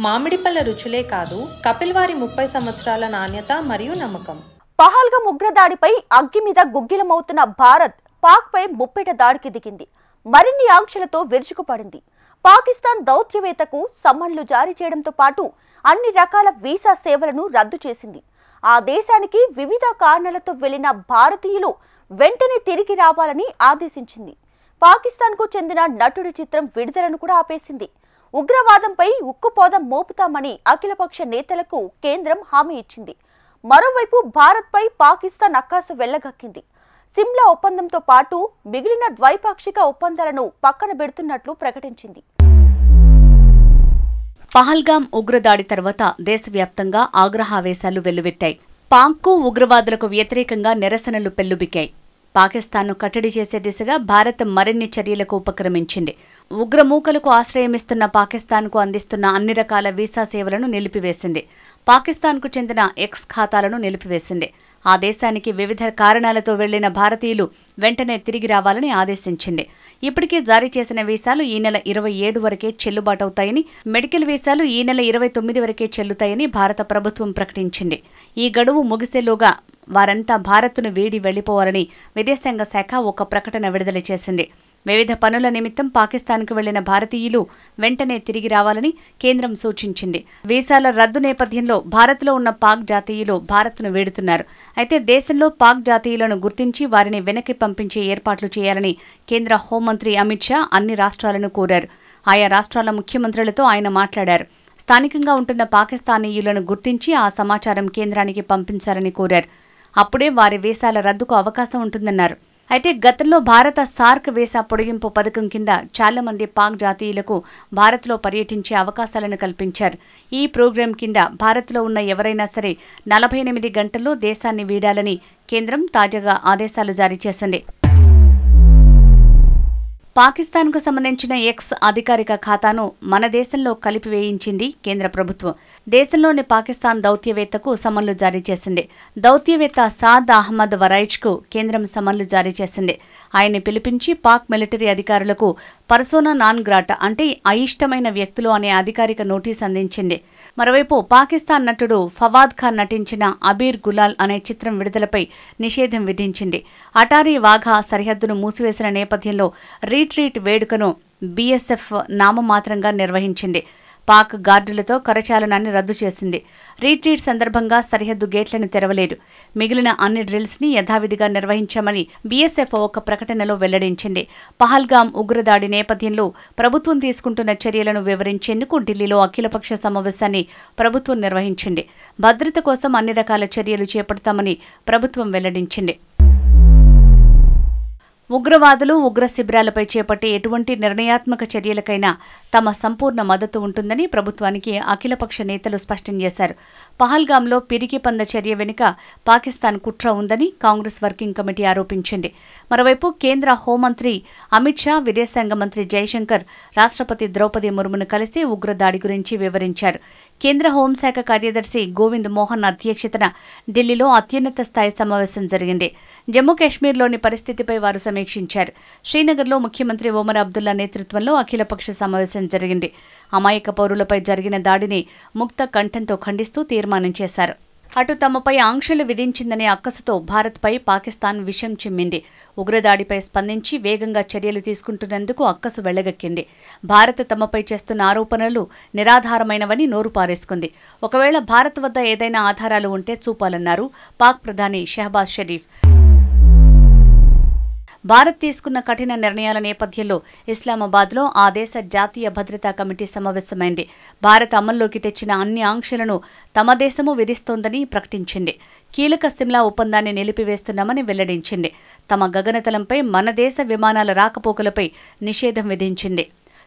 మామిడిపళ్ళ రుచులే కాదు, కపిల్ వారి 30 సంవత్సరాల నాణ్యత మరియు నమ్మకం. పహల్గాం ఉగ్రదాడిపై అగ్గి మీద గుగ్గిలమవుతున్న భారత్ పాక్ పై ముప్పెట దాడికి దిగింది. మరిన్ని ఆంక్షలతో విరుచుకుపడింది. పాకిస్తాన్ దౌత్యవేత్తకు సమ్మన్లు జారీ చేయడంతో పాటు అన్ని రకాల వీసా సేవలను రద్దు చేసింది. ఆ దేశానికి వివిధ కారణాలతో వెళ్లిన భారతీయులు వెంటనే తిరిగి రావాలని ఆదేశించింది. పాకిస్తాన్కు చెందిన నటుడి చిత్రం విడుదలను కూడా ఆపేసింది. ఉగ్రవాదంపై ఉక్కుపోదం మోపుతామని అఖిలపక్ష నేతలకు కేంద్రం హామీ ఇచ్చింది. మరోవైపు భారత్పై పాకిస్తాన్ అక్కాసు వెళ్లగక్కింది. సిమ్లా ఒప్పందంతో పాటు మిగిలిన ద్వైపాక్షిక ఒప్పందాలను పక్కన పెడుతున్నట్లు ప్రకటించింది. పహల్గాం ఉగ్రదాడి తర్వాత దేశవ్యాప్తంగా ఆగ్రహావేశాలు వెల్లువెత్తాయి. పాక్కు ఉగ్రవాదులకు వ్యతిరేకంగా నిరసనలు పెల్లుబికాయి. పాకిస్తాన్ను కట్టడి చేసే దిశగా భారత్ మరిన్ని చర్యలకు ఉపక్రమించింది. ఉగ్రమూకలకు ఆశ్రయమిస్తున్న పాకిస్తాన్కు అందిస్తున్న అన్ని రకాల వీసా సేవలను నిలిపివేసింది. పాకిస్తాన్కు చెందిన ఎక్స్ ఖాతాలను నిలిపివేసింది. ఆ దేశానికి వివిధ కారణాలతో వెళ్లిన భారతీయులు వెంటనే తిరిగి రావాలని ఆదేశించింది. ఇప్పటికే జారీ చేసిన వీసాలు ఈ నెల 27 వరకే చెల్లుబాటవుతాయని, మెడికల్ వీసాలు ఈ నెల 29 వరకే చెల్లుతాయని భారత ప్రభుత్వం ప్రకటించింది. ఈ గడువు ముగిసేలోగా వారంతా భారత్ను వీడి వెళ్లిపోవాలని విదేశాంగ శాఖ ఒక ప్రకటన విడుదల చేసింది. వివిధ పనుల నిమిత్తం పాకిస్తాన్కు వెళ్లిన భారతీయులు వెంటనే తిరిగి రావాలని కేంద్రం సూచించింది. వీసాల రద్దు నేపథ్యంలో భారత్లో ఉన్న పాక్ జాతీయులు భారత్ను వీడుతున్నారు. అయితే దేశంలో పాక్ జాతీయులను గుర్తించి వారిని వెనక్కి పంపించే ఏర్పాట్లు చేయాలని కేంద్ర హోంమంత్రి అమిత్ షా అన్ని రాష్ట్రాలను కోరారు. ఆయా రాష్ట్రాల ముఖ్యమంత్రులతో ఆయన మాట్లాడారు. స్థానికంగా ఉంటున్న పాకిస్తానీయులను గుర్తించి ఆ సమాచారం కేంద్రానికి పంపించాలని కోరారు. అప్పుడే వారి వీసాల రద్దుకు అవకాశం ఉంటుందన్నారు. అయితే గతంలో భారత సార్క్ వీసా పొడిగింపు పథకం కింద చాలా మంది పాక్ జాతీయులకు భారత్లో పర్యటించే అవకాశాలను కల్పించారు. ఈ ప్రోగ్రాం కింద భారత్లో ఉన్న ఎవరైనా సరే 48 గంటల్లో దేశాన్ని వీడాలని కేంద్రం తాజాగా ఆదేశాలు జారీ చేసింది. పాకిస్తాన్కు సంబంధించిన ఎక్స్ అధికారిక ఖాతాను మన దేశంలో కలిపివేయించింది కేంద్ర ప్రభుత్వం. దేశంలోని పాకిస్తాన్ దౌత్యవేత్తకు సమన్లు జారీ చేసింది. దౌత్యవేత్త సాద్ అహ్మద్ వరైచ్కు కేంద్రం సమన్లు జారీ చేసింది. ఆయన్ని పిలిపించి పాక్ మిలిటరీ అధికారులకు పర్సోనా నాన్ గ్రాటా అంటే అయిష్టమైన వ్యక్తులు అనే అధికారిక నోటీస్ అందించింది. మరోవైపు పాకిస్తాన్ నటుడు ఫవాద్ ఖాన్ నటించిన అబీర్ గులాల్ అనే చిత్రం విడుదలపై నిషేధం విధించింది. అటారీ వాఘా సరిహద్దును మూసివేసిన నేపథ్యంలో రీట్రీట్ వేడుకను బీఎస్ఎఫ్ నామమాత్రంగా నిర్వహించింది. పాక్ గార్డులతో కరచాలనాన్ని రద్దు చేసింది. రీట్రీట్ సందర్భంగా సరిహద్దు గేట్లను తెరవలేదు. మిగిలిన అన్ని డ్రిల్స్ని యథావిధిగా నిర్వహించామని బీఎస్ఎఫ్ ఒక ప్రకటనలో వెల్లడించింది. పహల్గాం ఉగ్రదాడి నేపథ్యంలో ప్రభుత్వం తీసుకుంటున్న చర్యలను వివరించేందుకు ఢిల్లీలో అఖిలపక్ష సమావేశాన్ని ప్రభుత్వం నిర్వహించింది. భద్రత కోసం అన్ని రకాల చర్యలు చేపడతామని ప్రభుత్వం వెల్లడించింది. ఉగ్రవాదులు, ఉగ్ర శిబిరాలపై చేపట్టే ఎటువంటి నిర్ణయాత్మక చర్యలకైనా తమ సంపూర్ణ మద్దతు ఉంటుందని ప్రభుత్వానికి అఖిలపక్ష నేతలు స్పష్టం చేశారు. పహల్గాంలో పిరికిపంద చర్య వెనుక పాకిస్తాన్ కుట్ర ఉందని కాంగ్రెస్ వర్కింగ్ కమిటీ ఆరోపించింది. మరోవైపు కేంద్ర హోంమంత్రి అమిత్ షా, విదేశాంగ మంత్రి జైశంకర్ రాష్ట్రపతి ద్రౌపది ముర్మును కలిసి ఉగ్రదాడి గురించి వివరించారు. కేంద్ర హోంశాఖ కార్యదర్శి గోవింద్ మోహన్ అధ్యక్షతన ఢిల్లీలో అత్యున్నత స్థాయి సమావేశం జరిగింది. జమ్మూ కాశ్మీర్లోని పరిస్థితిపై వారు సమీక్షించారు. శ్రీనగర్లో ముఖ్యమంత్రి ఒమర్ అబ్దుల్లా నేతృత్వంలో అఖిలపక్ష సమావేశం జరిగింది. అమాయక పౌరులపై జరిగిన దాడిని ముక్త కంఠంతో ఖండిస్తూ తీర్మానం చేశారు. అటు తమపై ఆంక్షలు విధించిందనే అక్కసుతో భారత్పై పాకిస్తాన్ విషం చిమ్మింది. ఉగ్రదాడిపై స్పందించి వేగంగా చర్యలు తీసుకుంటున్నందుకు అక్కసు వెళ్లగక్కింది. భారత్ తమపై చేస్తున్న ఆరోపణలు నిరాధారమైనవని నోరు పారేసుకుంది. ఒకవేళ భారత్ వద్ద ఏదైనా ఆధారాలు ఉంటే చూపాలన్నారు పాక్ ప్రధాని షెహబాజ్ షరీఫ్. భారత్ తీసుకున్న కఠిన నిర్ణయాల నేపథ్యంలో ఇస్లామాబాద్లో ఆ దేశ జాతీయ భద్రతా కమిటీ సమావేశమైంది. భారత్ అమల్లోకి తెచ్చిన అన్ని ఆంక్షలను తమ దేశము విధిస్తోందని ప్రకటించింది. కీలక సిమ్లా ఒప్పందాన్ని నిలిపివేస్తున్నామని వెల్లడించింది. తమ గగనతలంపై మన దేశ విమానాల రాకపోకలపై నిషేధం విధించింది.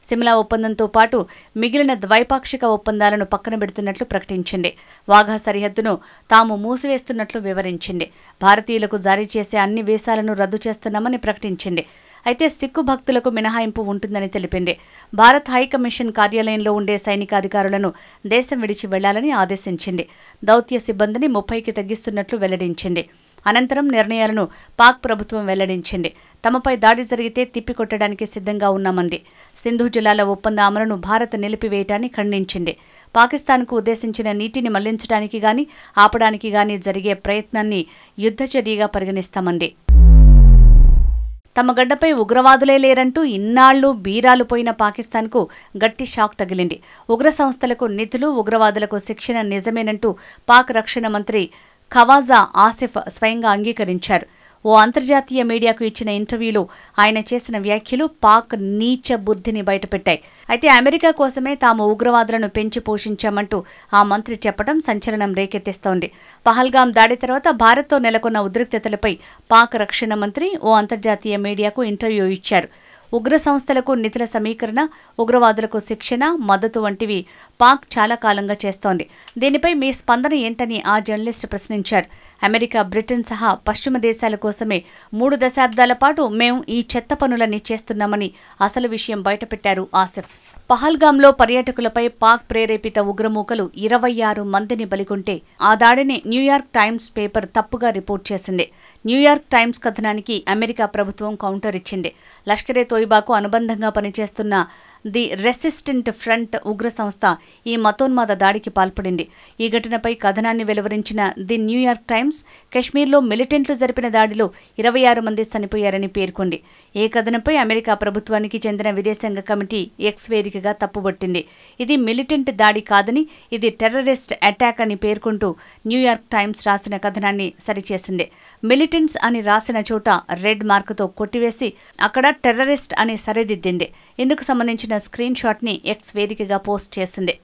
సిమ్లా ఒప్పందంతో పాటు మిగిలిన ద్వైపాక్షిక ఒప్పందాలను పక్కన పెడుతున్నట్లు ప్రకటించింది. వాఘా సరిహద్దును తాము మూసివేస్తున్నట్లు వివరించింది. భారతీయులకు జారీ చేసే అన్ని వీసాలను రద్దు చేస్తున్నామని ప్రకటించింది. అయితే సిక్కు భక్తులకు మినహాయింపు ఉంటుందని తెలిపింది. భారత్ హైకమిషన్ కార్యాలయంలో ఉండే సైనికాధికారులను దేశం విడిచి వెళ్లాలని ఆదేశించింది. దౌత్య సిబ్బందిని 30కి తగ్గిస్తున్నట్లు వెల్లడించింది. అనంతరం నిర్ణయాలను పాక్ ప్రభుత్వం వెల్లడించింది. తమపై దాడి జరిగితే తిప్పికొట్టడానికి సిద్ధంగా ఉన్నామంది. సింధు జలాల ఒప్పంద అమలును భారత్ నిలిపివేయటాన్ని ఖండించింది. పాకిస్తాన్కు ఉద్దేశించిన నీటిని మళ్లించడానికి గాని ఆపడానికి గాని జరిగే ప్రయత్నాన్ని యుద్ధచర్యగా పరిగణిస్తామంది. తమ గడ్డపై ఉగ్రవాదులే లేరంటూ ఇన్నాళ్లు బీరాలు పోయిన పాకిస్తాన్కు గట్టి షాక్ తగిలింది. ఉగ్ర సంస్థలకు నిధులు, ఉగ్రవాదులకు శిక్షణ నిజమేనంటూ పాక్ రక్షణ మంత్రి ఖవాజా ఆసిఫ్ స్వయంగా అంగీకరించారు. ఓ అంతర్జాతీయ మీడియాకు ఇచ్చిన ఇంటర్వ్యూలో ఆయన చేసిన వ్యాఖ్యలు పాక్ నీచ బుద్ధిని బయటపెట్టాయి. అయితే అమెరికా కోసమే తాము ఉగ్రవాదులను పెంచి పోషించామంటూ ఆ మంత్రి చెప్పడం సంచలనం రేకెత్తిస్తోంది. పహల్గాం దాడి తర్వాత భారత్తో నెలకొన్న ఉద్రిక్తతలపై పాక్ రక్షణ మంత్రి ఓ అంతర్జాతీయ మీడియాకు ఇంటర్వ్యూ ఇచ్చారు. ఉగ్ర సంస్థలకు నిధుల సమీకరణ, ఉగ్రవాదులకు శిక్షణ, మద్దతు వంటివి పాక్ చాలా కాలంగా చేస్తోంది. దీనిపై మీ స్పందన ఏంటని ఆ జర్నలిస్ట్ ప్రశ్నించారు. అమెరికా, బ్రిటన్ సహా పశ్చిమ దేశాల కోసమే 3 దశాబ్దాల పాటు మేం ఈ చెత్త పనులన్నీ చేస్తున్నామని అసలు విషయం బయటపెట్టారు ఆసిఫ్. పహల్గాంలో పర్యాటకులపై పాక్ ప్రేరేపిత ఉగ్రమూకలు 26 మందిని బలికొంటే ఆ దాడిని న్యూయార్క్ టైమ్స్ పేపర్ తప్పుగా రిపోర్ట్ చేసింది. న్యూయార్క్ టైమ్స్ కథనానికి అమెరికా ప్రభుత్వం కౌంటర్ ఇచ్చింది. లష్కరే తోయిబాకు అనుబంధంగా పనిచేస్తున్న ది రెసిస్టెంట్ ఫ్రంట్ ఉగ్ర సంస్థ ఈ మతోన్మాద దాడికి పాల్పడింది. ఈ ఘటనపై కథనాన్ని వెలువరించిన ది న్యూయార్క్ టైమ్స్ కశ్మీర్లో మిలిటెంట్లు జరిపిన దాడిలో 26 మంది చనిపోయారని పేర్కొంది. ఈ కథనంపై అమెరికా ప్రభుత్వానికి చెందిన విదేశాంగ కమిటీ ఎక్స్ వేదికగా తప్పుబట్టింది. ఇది మిలిటెంట్ దాడి కాదని, ఇది టెర్రరిస్ట్ అటాక్ అని పేర్కొంటూ న్యూయార్క్ టైమ్స్ రాసిన కథనాన్ని సరిచేసింది. మిలిటెంట్స్ అని రాసిన చోట రెడ్ మార్కుతో కొట్టివేసి అక్కడ టెర్రరిస్ట్ అని సరిదిద్దింది. ఇందుకు సంబంధించిన స్క్రీన్ షాట్ ని ఎక్స్ వేదికగా పోస్ట్ చేసింది.